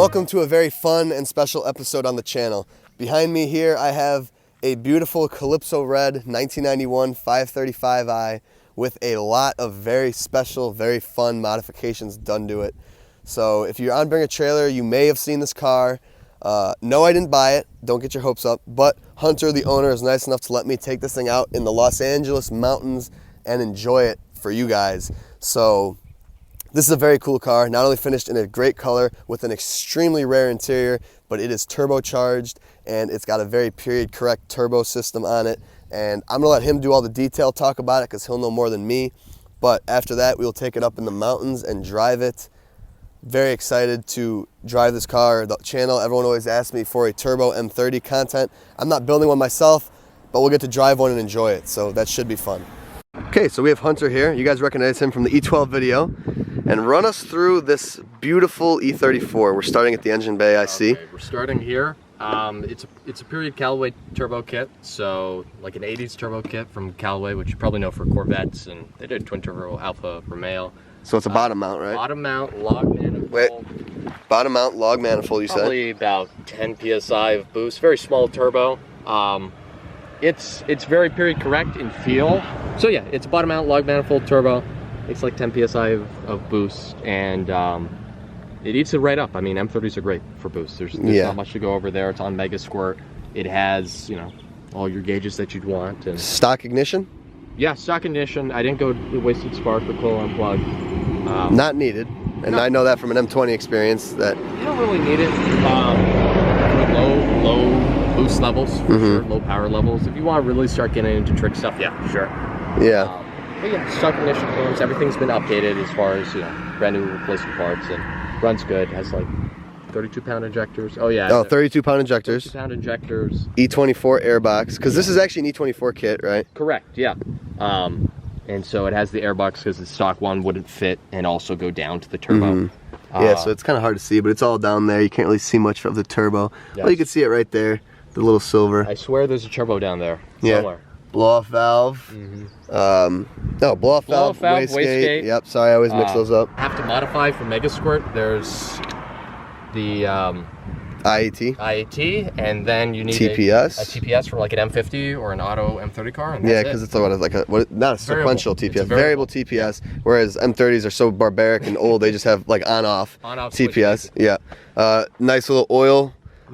Welcome to a very fun and special episode on the channel. Behind me here I have a beautiful Calypso Red 1991 535i with a lot of very special, very fun modifications done to it. So if you're on Bring a Trailer, you may have seen this car. No, I didn't buy it. Don't get your hopes up. But Hunter, the owner, is nice enough to let me take this thing out in the Los Angeles mountains and enjoy it for you guys. So this is a very cool car, not only finished in a great color with an extremely rare interior, but it is turbocharged and it's got a very period correct turbo system on it. And I'm gonna let him do all the detail talk about it because he'll know more than me. But after that, we'll take it up in the mountains and drive it. Very excited to drive this car. The channel, everyone always asks me for a turbo M30 content. I'm not building one myself, but we'll get to drive one and enjoy it. So that should be fun. Okay, so we have Hunter here. You guys recognize him from the E12 video. And run us through this beautiful E34. We're starting at the engine bay, I see. Okay, we're starting here. It's a period Callaway Turbo Kit, so like an 80s turbo kit from Callaway, which you probably know for Corvettes, and they did twin turbo Alfa Romeo. So it's a bottom mount, right? Bottom mount, log manifold. Wait, bottom mount, log manifold, you said? Probably about 10 psi of boost, very small turbo. It's very period correct in feel. So yeah, it's a bottom mount, log manifold turbo. It's like 10 psi of boost, and it eats it right up. I mean, M30s are great for boost. There's not much to go over there. It's on Mega Squirt. It has, you know, all your gauges that you'd want. And stock ignition? Yeah, stock ignition. I didn't go wasted spark or coil unplug. Not needed, and I know that from an M20 experience that you don't really need it. Low boost levels, for sure, low power levels. If you want to really start getting into trick stuff, yeah, sure. Yeah. But yeah, stock ignition forms, everything's been updated as far as, you know, brand new replacement parts, and runs good. Has like 32-pound injectors. Oh yeah. Oh, 32-pound injectors. 32-pound injectors. E34 airbox, because this is actually an E24 kit, right? Correct, yeah. And so it has the airbox because the stock one wouldn't fit and also go down to the turbo. Yeah, so it's kind of hard to see, but it's all down there. You can't really see much of the turbo. Yes. Well, you can see it right there, the little silver. I swear there's a turbo down there somewhere. Yeah. Blow-off valve. No, blow-off valve, wastegate. Yep, sorry, I always mix those up. Have to modify for Mega Squirt. There's the IAT, and then you need TPS. A TPS for like an M50 or an auto M30 car. And yeah, because it's like not a sequential TPS, variable TPS. Whereas M30s are so barbaric and old, they just have like on-off TPS. Yeah, nice little oil.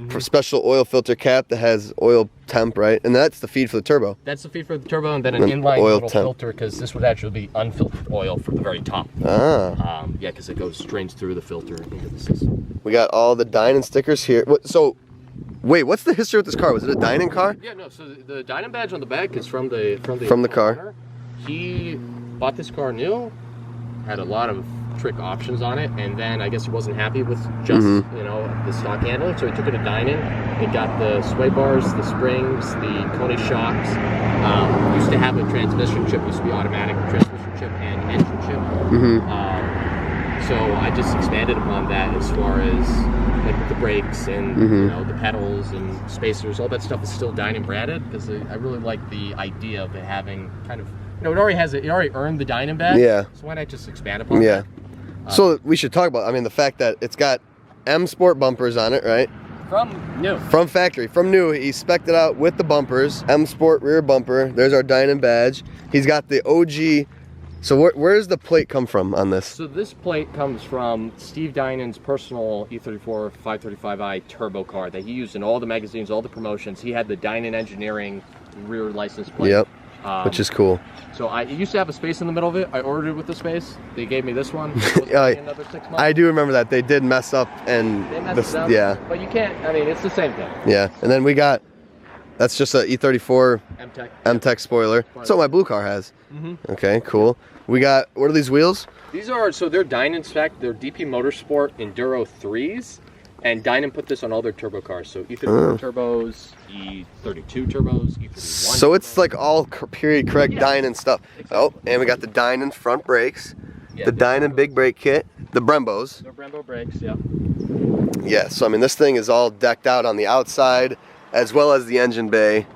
For special oil filter cap that has oil temp, right? And that's the feed for the turbo. That's the feed for the turbo, and then an inline oil little filter, because this would actually be unfiltered oil for the very top. Yeah, because it drains through the filter into the system. We got all the Dinan stickers here. So, wait, what's the history with this car? Was it a Dinan car? Yeah, no. So the Dinan badge on the back is from the car. Owner. He bought this car new, had a lot of trick options on it, and then I guess he wasn't happy with just you know, the stock handling, so he took it to Dinan. It got the sway bars, the springs, the Kone shocks. Used to have a transmission chip, used to be automatic transmission chip and engine chip. So I just expanded upon that as far as like with the brakes and you know, the pedals and spacers. All that stuff is still Dinan branded because I really like the idea of it having kind of, you know, it already earned the Dinan badge. Yeah. So why not just expand upon that? So we should talk about, I mean, the fact that it's got M Sport bumpers on it, right? From new. From factory, from new. He spec'd it out with the bumpers. M Sport rear bumper. There's our Dinan badge. He's got the OG. So where does the plate come from on this? So this plate comes from Steve Dinan's personal E34 535i turbo car that he used in all the magazines, all the promotions. He had the Dinan Engineering rear license plate. Yep. Which is cool. So it used to have a space in the middle of it. I ordered it with the space. They gave me this one. Another 6 months. I do remember that. They did mess up and yeah. But you can't, I mean, it's the same thing. Yeah. And then we got, that's just a E34 M-Tech spoiler. That's what my blue car has. Okay, cool. We got, what are these wheels? These are, so they're Dinan spec. They're DP Motorsport Enduro 3s. And Dinan put this on all their turbo cars. So E34 turbos, E32 turbos, E31. So it's like all period correct Dinan stuff. Exactly. Oh, and we got the Dinan front brakes, the Dinan big brake kit, the Brembos. The Brembo brakes, yeah. Yeah, so I mean this thing is all decked out on the outside as well as the engine bay.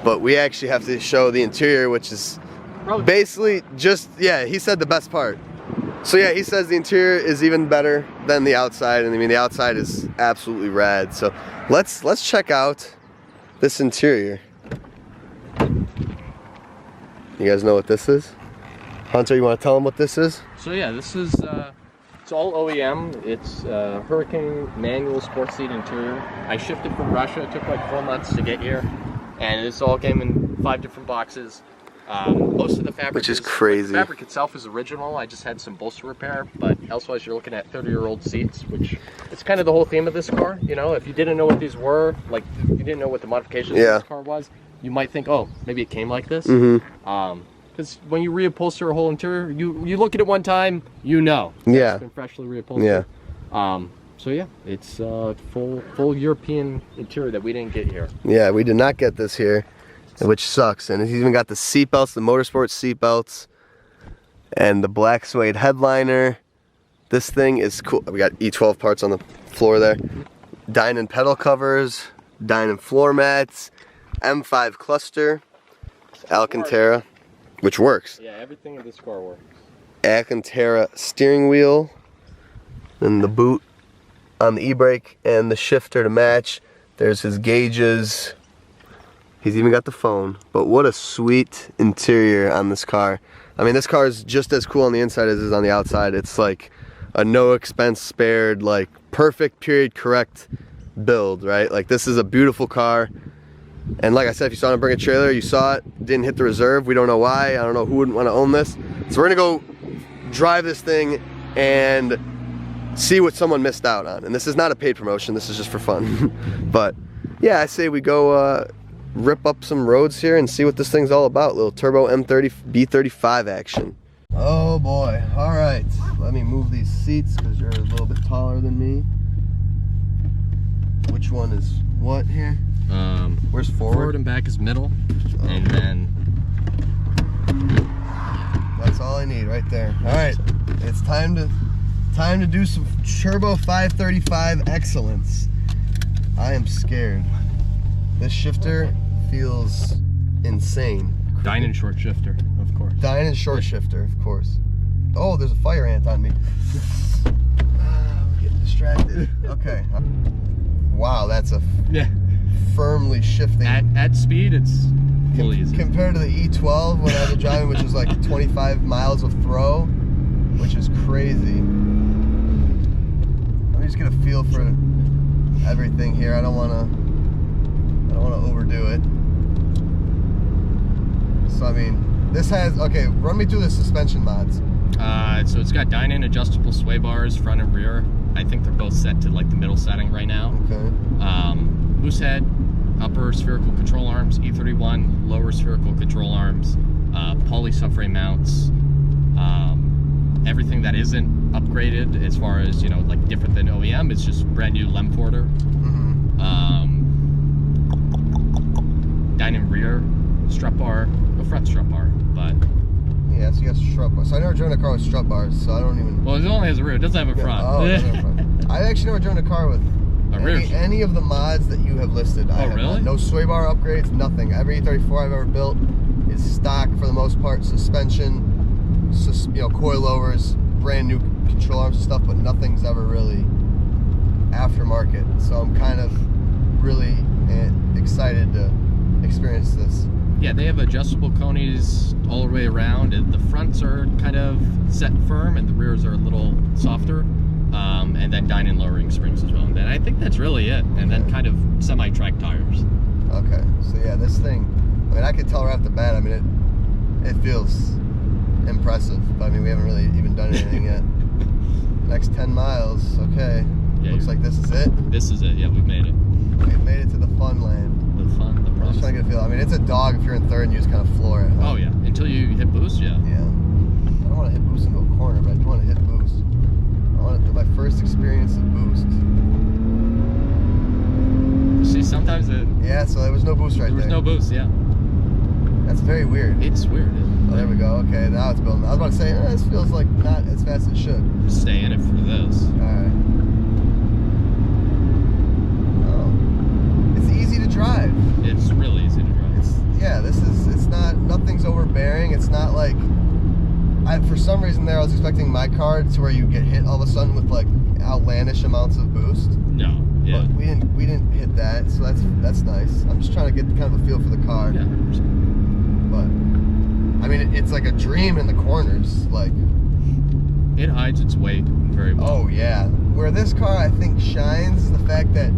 But we actually have to show the interior, which is basically just, yeah, he said the best part. So yeah, he says the interior is even better than the outside, and I mean the outside is absolutely rad. So let's check out this interior. You guys know what this is? Hunter, you want to tell them what this is? So yeah, this is it's all OEM. It's Hurricane manual sports seat interior. I shipped it from Russia. It took like 4 months to get here, and this all came in 5 different boxes. Most of the fabric, which is crazy. The fabric itself is original. I just had some bolster repair, but elsewise you're looking at 30-year-old seats, which it's kind of the whole theme of this car. You know, if you didn't know what these were, like you didn't know what the modification of this car was, you might think, oh, maybe it came like this. Because when you reupholster a whole interior, you look at it one time, you know. It's been freshly reupholstered. So yeah, it's full European interior that we didn't get here. Yeah, we did not get this here, which sucks. And he's even got the seat belts, the motorsport seat belts, and the black suede headliner. This thing is cool. We got E12 parts on the floor there. Dinan pedal covers, Dinan floor mats, M5 cluster, Alcantara, which works. Yeah, everything in this car works. Alcantara steering wheel, and the boot on the e-brake, and the shifter to match. There's his gauges. He's even got the phone. But what a sweet interior on this car. I mean, this car is just as cool on the inside as it is on the outside. It's like a no expense spared, like perfect period correct build, right? Like this is a beautiful car. And like I said, if you saw him bring a trailer, you saw it, didn't hit the reserve. We don't know why. I don't know who wouldn't want to own this. So we're gonna go drive this thing and see what someone missed out on. And this is not a paid promotion, this is just for fun. But yeah, I say we go rip up some roads here and see what this thing's all about. Little turbo M30 B35 action. Oh boy, all right. Let me move these seats because you're a little bit taller than me. Which one is what here? Where's forward? Forward and back is middle, and then that's all I need right there. All right, it's time to do some Turbo 535 excellence. I am scared. This shifter feels insane. Dinan short shifter, of course. Dinan short shifter, of course. Oh, there's a fire ant on me. I'm getting distracted. Okay. Wow, that's a firmly shifting. At speed, it's really easy. Compared to the E12 when I was driving, which was like 25 miles of throw, which is crazy. Let me just get a feel for everything here. I don't want to overdo it. So I mean, this has, okay, run me through the suspension mods. So it's got Dinan adjustable sway bars, front and rear. I think they're both set to like the middle setting right now. Okay. Loose head, upper spherical control arms, E31, lower spherical control arms, poly subframe mounts, everything that isn't upgraded as far as, you know, like different than OEM, it's just brand new Lemforder. Dinan rear strut bar, no front strut bar, but yeah, so you got strut bars. So I never driven a car with strut bars, so I don't even. Well, it only has a rear. It doesn't have a front. Oh, it doesn't have a front. I've actually never driven a car with any of the mods that you have listed. Oh, really? No sway bar upgrades, nothing. Every E34 I've ever built is stock for the most part. Suspension, you know, coilovers, brand new control arms and stuff, but nothing's ever really aftermarket. So I'm kind of really excited to experience this. Yeah, they have adjustable conies all the way around, and the fronts are kind of set firm, and the rears are a little softer, and then Dinan lowering springs as well. And then I think that's really it, and then kind of semi-track tires. Okay, so yeah, this thing, I mean, I could tell right off the bat, I mean, it feels impressive, but I mean, we haven't really even done anything yet. Next 10 miles, okay. Yeah, looks like this is it. This is it, yeah, we've made it. We've made it to the fun land. The I'm just trying to get a feel. I mean, it's a dog if you're in third and you just kind of floor it. Oh yeah, until you hit boost, yeah. Yeah. I don't want to hit boost into a corner, but I do want to hit boost. I want it to my first experience of boost. See, sometimes it... Yeah, so there was no boost right there. There was no boost, yeah. That's very weird. It's weird. Oh, there we go. Okay, now it's building. I was about to say, this feels like not as fast as it should. Just stay in it for this. Alright. Drive. It's really easy to drive. It's not, nothing's overbearing. It's not like, some reason there I was expecting my car to where you get hit all of a sudden with like outlandish amounts of boost. No, yeah. But we didn't hit that, so that's nice. I'm just trying to get kind of a feel for the car. Yeah, 100%. But I mean, it's like a dream in the corners. Like, it hides its weight very well. Oh yeah. Where this car I think shines is the fact that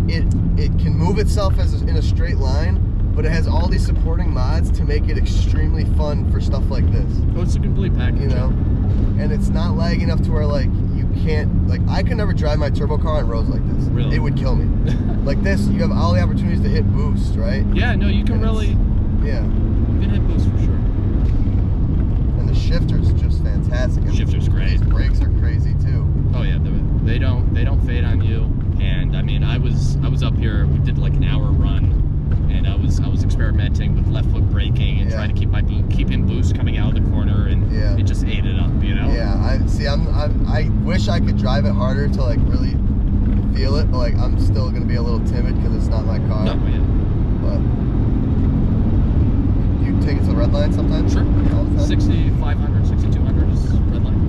it can move itself in a straight line, but it has all these supporting mods to make it extremely fun for stuff like this. Oh, it's a complete package. You know, and it's not laggy enough to where like you can't, like, I could never drive my turbo car on roads like this. Really? It would kill me. Like this, you have all the opportunities to hit boost, right? Yeah, no, you can really. Yeah. You can hit boost for sure. And the shifter's just fantastic. And Shifter's great. These brakes are crazy too. Oh yeah, they don't fade on you. And I mean, I was up here. We did like an hour run, and I was experimenting with left foot braking and trying to keep in boost coming out of the corner, and it just ate it up, you know. Yeah, I wish I could drive it harder to like really feel it, but like I'm still gonna be a little timid because it's not my car. No, yeah. But you take it to the red line sometimes? Sure. All the time? 6,500, 6,200 is red line.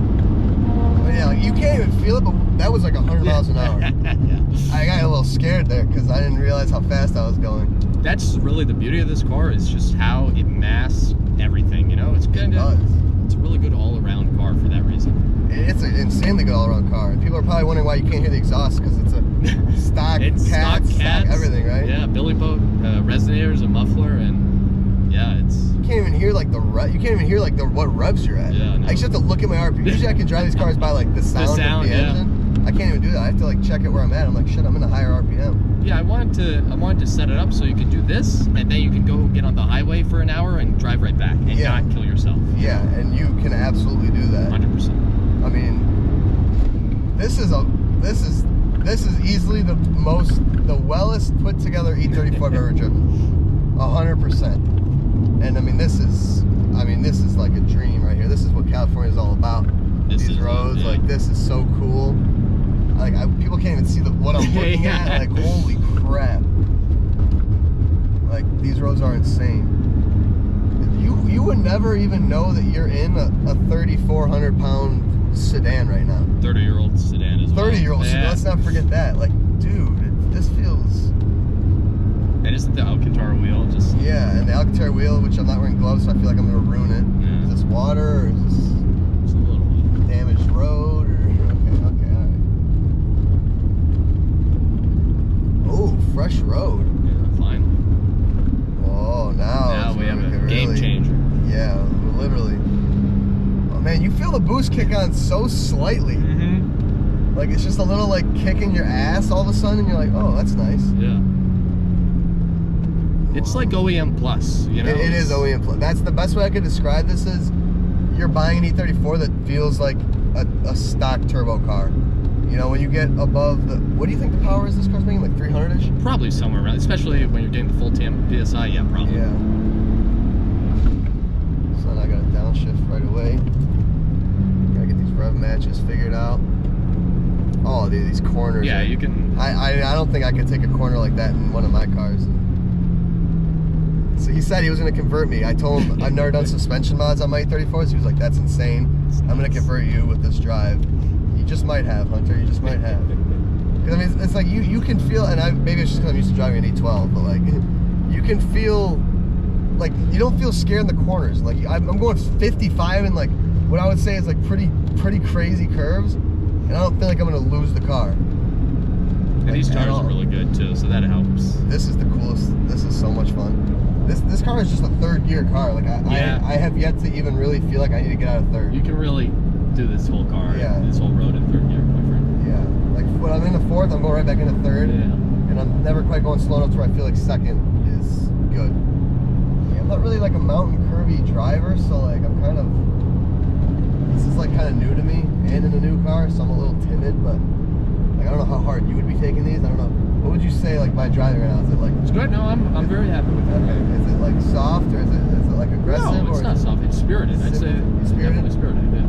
But yeah, like you can't even feel it, but that was like 100 miles an hour. Yeah. I got a little scared there because I didn't realize how fast I was going. That's really the beauty of this car, is just how it masks everything, you know? It's a really good all-around car for that reason. It's an insanely good all-around car. And people are probably wondering why you can't hear the exhaust, because it's a stock stock everything, right? Yeah, billy boat, resonators, a muffler, and yeah, it's... You can't even hear like what revs you're at. Yeah, no. I just have to look at my RPM. Usually I can drive these cars by like the sound of the engine. I can't even do that. I have to like check it where I'm at. I'm like, shit, I'm in a higher RPM. Yeah, I wanted to set it up so you could do this, and then you can go get on the highway for an hour and drive right back and not kill yourself. Yeah, and you can absolutely do that. 100%. I mean, this is easily the wellest put together E34 I've ever driven. 100%. And I mean, this is like a dream right here. This is what California is all about. These roads, like this is so cool. Like people can't even see what I'm looking at. Like holy crap! Like these roads are insane. You would never even know that you're in a 3,400-pound sedan right now. 30-year-old sedan as well. 30-year-old sedan. Let's not forget that. Like, dude, this feels. And isn't the Alcantara wheel just? Yeah, and the Alcantara wheel, which I'm not wearing gloves, so I feel like I'm gonna ruin it. Yeah. Is this water or is this it's a little damaged road? Or okay, all right. Oh, fresh road. Yeah, finally. Oh, now we have a game changer. Yeah, literally. Oh man, you feel the boost kick on so slightly. Mm-hmm. Like it's just a little like kicking your ass all of a sudden, and you're like, oh, that's nice. Yeah. It's like OEM plus, you know. It is OEM plus. That's the best way I could describe this. Is you're buying an E34 that feels like a stock turbo car. You know, when you get above the, what do you think the power is this car's making? Like 300-ish? Probably somewhere around, especially when you're getting the full 10 PSI. Yeah, probably. Yeah. So then I got to downshift right away. Gotta get these rev matches figured out. Oh, dude, these corners. Yeah, you can. I don't think I could take a corner like that in one of my cars. So he said he was going to convert me. I told him I've never done suspension mods on my E34s. He was like, that's insane. I'm going to convert you with this drive. You just might have, Hunter. You just might have. Because I mean, it's like you can feel, and maybe it's just because I'm used to driving an E12, but like you can feel, like you don't feel scared in the corners. Like I'm going 55 in like what I would say is like pretty crazy curves, and I don't feel like I'm going to lose the car. And these tires are really good too, so that helps. This is the coolest. This is so much fun. This car is just a third gear car. Like I have yet to even really feel like I need to get out of third. You can really do this whole car, this whole road in third gear, my friend. Yeah, like when I'm in the fourth, I'm going right back into third, and I'm never quite going slow enough to where I feel like second is good. Yeah, I'm not really like a mountain curvy driver, so like I'm kind of, this is like kind of new to me and in a new car, so I'm a little timid, but like I don't know how hard you would be taking these. I don't know. What would you say like by driving right now? Is it like? It's good. No, I'm very happy with it. Okay. Is it like soft or is it like aggressive? No, it's not soft. It's spirited. I'd say it's definitely spirited. Yeah.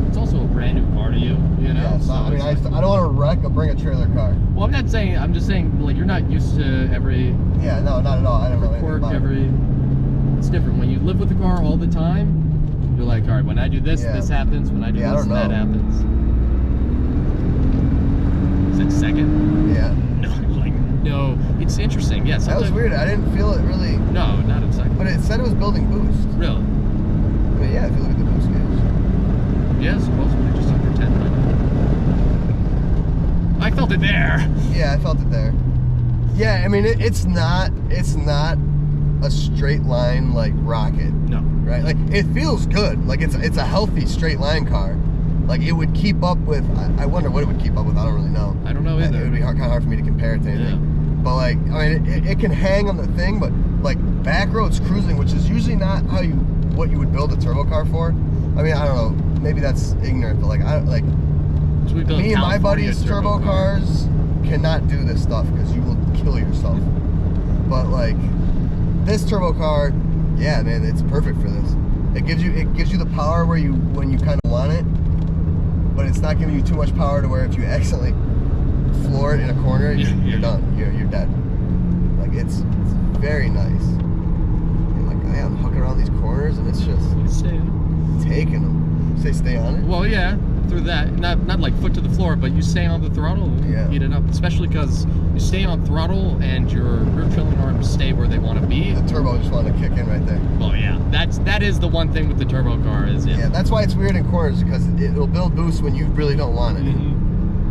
It's also a brand new car to you. You know. Yeah. So I mean, I don't want to wreck or bring a trailer car. Well, I'm not saying. I'm just saying like you're not used to every. Yeah. No, not at all. I don't know anything about It's different when you live with the car all the time. be like, all right, when I do this, this happens. When I do this, that happens. Is it second? Yeah. No, it's interesting. Yeah, that was weird. I didn't feel it really. No, not in second. But it said it was building boost. Really? But yeah, if you look at the boost gauge. Yeah, supposedly just under 10 right now. I felt it there. Yeah, I felt it there. Yeah, I mean, it's not a straight line like rocket. No. Right? Like, it feels good. Like, it's a healthy straight line car. Like, it would keep up with, I wonder what it would keep up with. I don't really know. I don't know either. It would be kind of hard for me to compare it to anything. Yeah. But, like, I mean, it can hang on the thing, but, like, back roads cruising, which is usually not what you would build a turbo car for. I mean, I don't know. Maybe that's ignorant, but, like, me and my buddies' turbo cars cannot do this stuff because you will kill yourself. But, like, this turbo car, yeah, man, it's perfect for this. It gives you the power when you kind of want it, but it's not giving you too much power to where if you accidentally floor it in a corner, you're done. You're dead. Like, it's very nice. And like, I'm hooking around these corners, and it's just taking them. You say stay on it? Well, yeah, through that. Not like foot to the floor, but you stay on the throttle and heat it up. Especially because you stay on throttle and your rear trailing arms stay where they want to be. The turbo just wanted to kick in right there. Well, yeah, that is the one thing with the turbo car is yeah, that's why it's weird in corners, because it'll build boost when you really don't want it.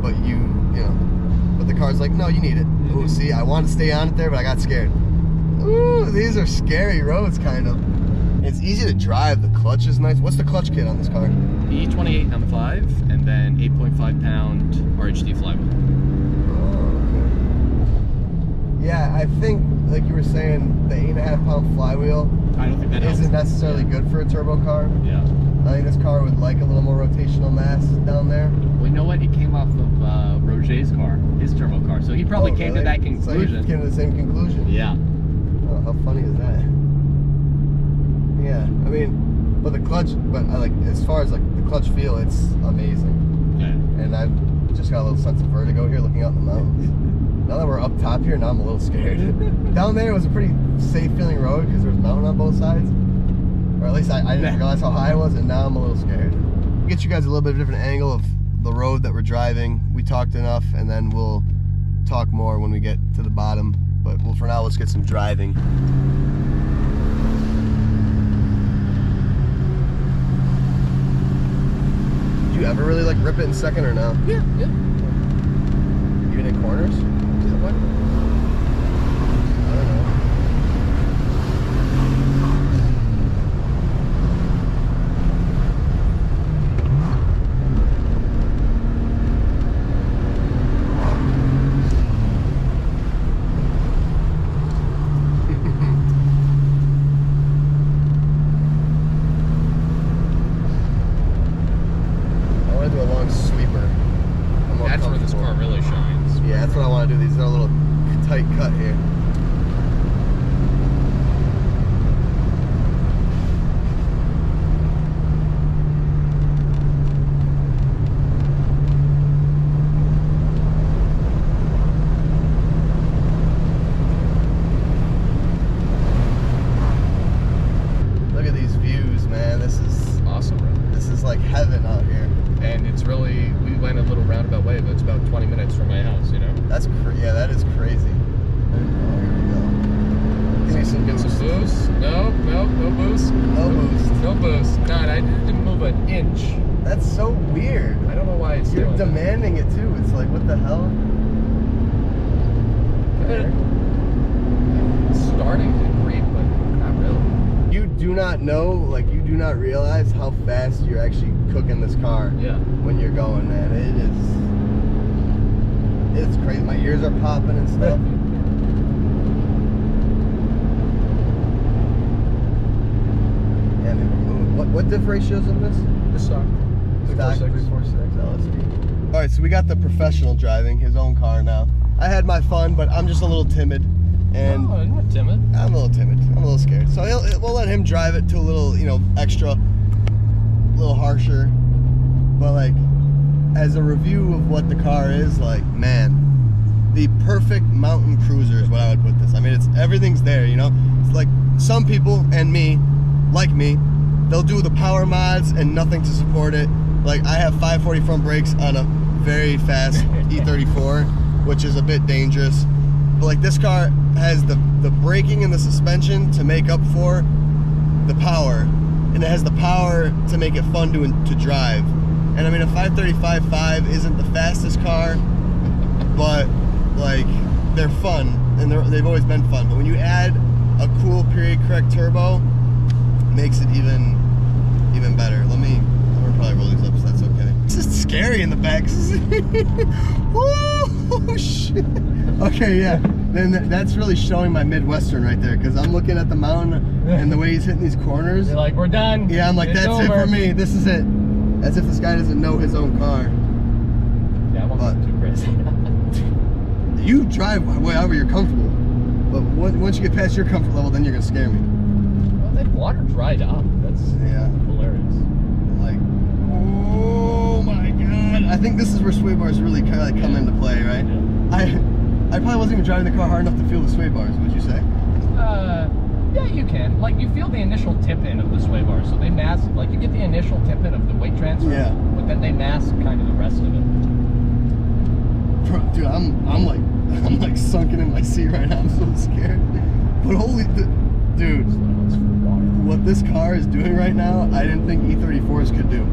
But you know, but the car's like, no, you need it. Ooh, see, I wanted to stay on it there, but I got scared. Ooh, these are scary roads, kind of. It's easy to drive. The clutch is nice. What's the clutch kit on this car? E28 M5 and then 8.5 pound RHD flywheel. Oh, okay. Yeah, I think, like you were saying, the 8.5 pound flywheel I don't think that isn't necessarily good for a turbo car. Yeah. I think this car would like a little more rotational mass down there. Well, you know what? It came off of Roger's car, his turbo car. So he probably came to that conclusion. So he came to the same conclusion. Yeah. Oh, how funny is that? Yeah, I mean, but the clutch, as far as like the clutch feel, it's amazing. Yeah. And I've just got a little sense of vertigo here looking out in the mountains. Now that we're up top here, now I'm a little scared. Down there was a pretty safe feeling road because there was mountain on both sides. Or at least I didn't realize how high it was, and now I'm a little scared. Get you guys a little bit of a different angle of the road that we're driving. We talked enough, and then we'll talk more when we get to the bottom. But for now, let's get some driving. Did you ever really like rip it in second or no? Yeah. Even in corners? Yeah, what? I don't know. That's what I want to do. These are a little tight cut here. Look at these views, man. This is awesome. This is like heaven out here. And it's really, we went a little roundabout way, but it's about 20 minutes from my house, you know? Yeah, that is crazy. Oh, here we go. See some boost. No boost. No boost. No boost. God, I didn't move an inch. That's so weird. I don't know why it's You're doing demanding it too. It's like, what the hell? It's starting to creep, but not really. You do not know, like, you do not realize how fast you're actually cooking this car. Yeah. When you're going, man. It's crazy. My ears are popping and stuff. Yeah, man, we're moving. What diff ratios in this? This stock. Stock 346. All right, so we got the professional driving his own car now. I had my fun, but I'm just a little timid. And no, I'm not timid. I'm a little timid. I'm a little scared. So we'll let him drive it to a little, extra, a little harsher. But like, as a review of what the car is, like, man, the perfect mountain cruiser is what I would put this. I mean, everything's there, It's like some people and me, like me, they'll do the power mods and nothing to support it. Like I have 540 front brakes on a very fast E34, which is a bit dangerous. But like this car has the braking and the suspension to make up for the power, and it has the power to make it fun to drive. And I mean, a 535i isn't the fastest car, but like they're fun, and they've always been fun. But when you add a cool period correct turbo, it makes it even better. I'm gonna probably roll these up so that's okay. This is scary in the back. Oh shit. Okay, yeah. Then that's really showing my Midwestern right there, because I'm looking at the mountain and the way he's hitting these corners. You're like, we're done. Yeah, I'm like, it's that's over. it for me. This is it. As if this guy doesn't know his own car. Yeah, I won't go too crazy. You drive however you're comfortable, but once you get past your comfort level, then you're gonna scare me. Well, that water dried up. That's hilarious. Like, oh my god! I think this is where sway bars really kind of like come into play, right? Yeah. I probably wasn't even driving the car hard enough to feel the sway bars. Would you say? Yeah, you can. Like, you feel the initial tip-in of the sway bars, so they mask, like, you get the initial tip-in of the weight transfer, but then they mask kind of the rest of it. Bro, dude, I'm like sunken in my seat right now. I'm so scared. But holy, dude, what this car is doing right now, I didn't think E34s could do.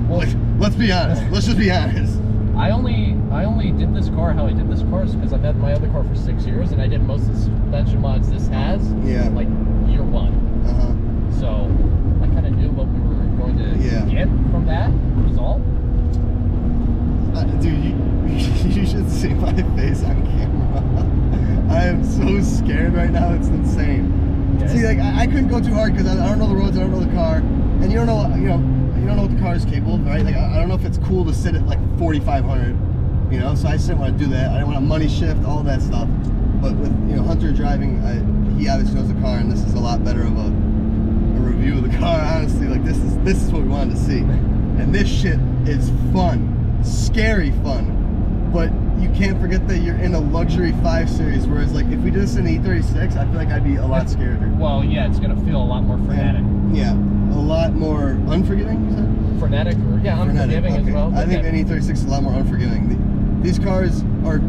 Well, let's be honest. Let's just be honest. I only did this car how I did this car is because I've had my other car for 6 years, and I did most of the suspension mods this has. Yeah. Like year one. So I kind of knew what we were going to get from that result. Dude, you should see my face on camera. I am so scared right now. It's insane. Okay. See, like I couldn't go too hard because I don't know the roads. I don't know the car, and you don't know what the car is capable of, right? Like I don't know if it's cool to sit at like 4,500, you know. So I just didn't want to do that. I didn't want to money shift, all that stuff. But with Hunter driving, he obviously knows the car, and this is a lot better of a review of the car. Honestly, like this is what we wanted to see, and this shit is fun, scary fun. But you can't forget that you're in a luxury 5 Series, whereas like if we did this in E36, I feel like I'd be a lot scarier. Well, yeah, it's gonna feel a lot more frenetic. Yeah, a lot more unforgiving, you said? Frenetic, or unforgiving as well. I think an E36 is a lot more unforgiving. These cars are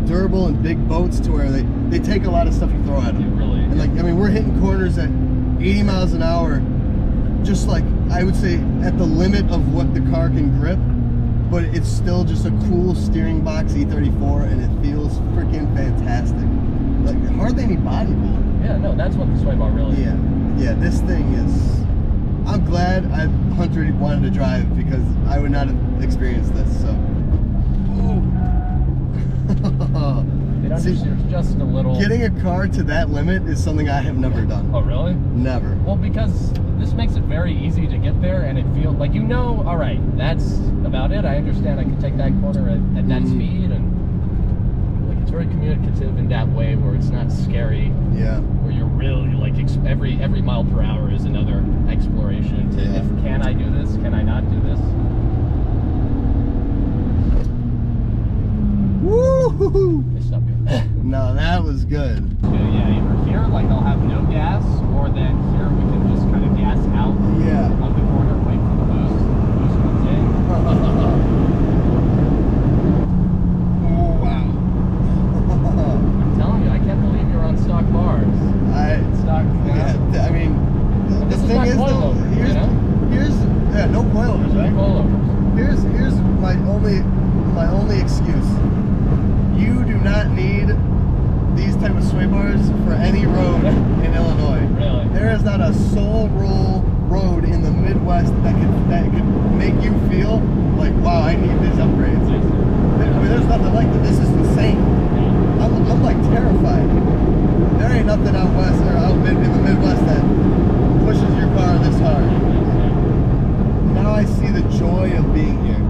durable and big boats to where they take a lot of stuff you throw at them. Really? And like, I mean, we're hitting corners at 80 miles an hour, just like, I would say, at the limit of what the car can grip. But it's still just a cool steering box E34, and it feels freaking fantastic. Like hardly any body roll. Yeah, no, that's what the sway bar really is. Yeah, this thing is. I'm glad Hunter wanted to drive because I would not have experienced this. So. See, just a little. Getting a car to that limit is something I have never done. Oh, really? Never. Well, because this makes it very easy to get there, and it feels like all right, that's about it. I understand I can take that corner at that speed, and like it's very communicative in that way where it's not scary. Yeah. Where you're really like every mile per hour is another exploration to can I do this? Can I not do this? Woo-hoo-hoo! No, that was good. Yeah, either here, like I'll have no gas, or then here we can just kind of gas out of the corner, wait for the boost. The boost comes in. Oh, wow. I'm telling you, I can't believe you're on stock bars. I mean, this thing is though, here's no coilovers, right? No coilovers. Here's my only excuse. You do not need these type of sway bars for any road in Illinois. Really? There is not a soul road in the Midwest that could make you feel like, wow, I need these upgrades. I mean, there's nothing like that. This is insane. I'm like terrified. There ain't nothing out west or out in the Midwest that pushes your car this hard. Now I see the joy of being here.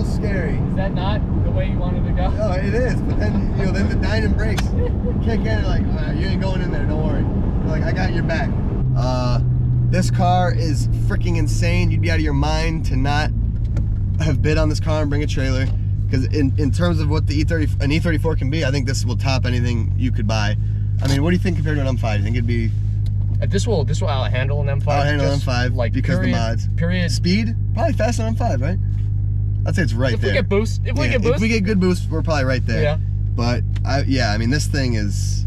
Scary. Is that not the way you wanted to go? No, it is. But then, then the Dinan brakes kick in. Like, you ain't going in there. Don't worry. Like, I got your back. This car is freaking insane. You'd be out of your mind to not have bid on this car and bring a trailer, because in terms of what the an E34 can be, I think this will top anything you could buy. I mean, what do you think compared to an M5? Do you think it'd be... This will outhandle an M5. Outhandle an M5, like, because of the mods. Speed? Probably faster than M5, right? I'd say it's right there. If we get boost. If we get good boost, we're probably right there. Yeah. But, I mean, this thing is...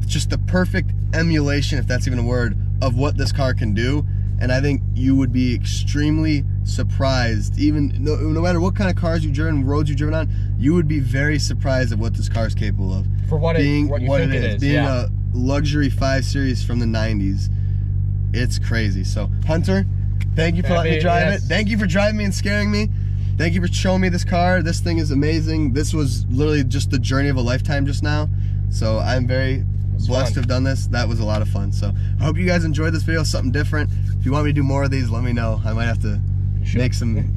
just the perfect emulation, if that's even a word, of what this car can do. And I think you would be extremely surprised, even no matter what kind of cars you've driven, roads you've driven on, you would be very surprised at what this car is capable of. For what it is. Being a luxury 5 Series from the 90s, it's crazy. So, Hunter, thank you for letting me drive it. Thank you for driving me and scaring me. Thank you for showing me this car. This thing is amazing. This was literally just the journey of a lifetime just now. So I'm very blessed to have done this. That was a lot of fun. So I hope you guys enjoyed this video, something different. If you want me to do more of these, let me know. I might have to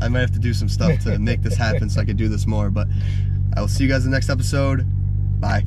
I might have to do some stuff to make this happen so I could do this more. But I will see you guys in the next episode. Bye.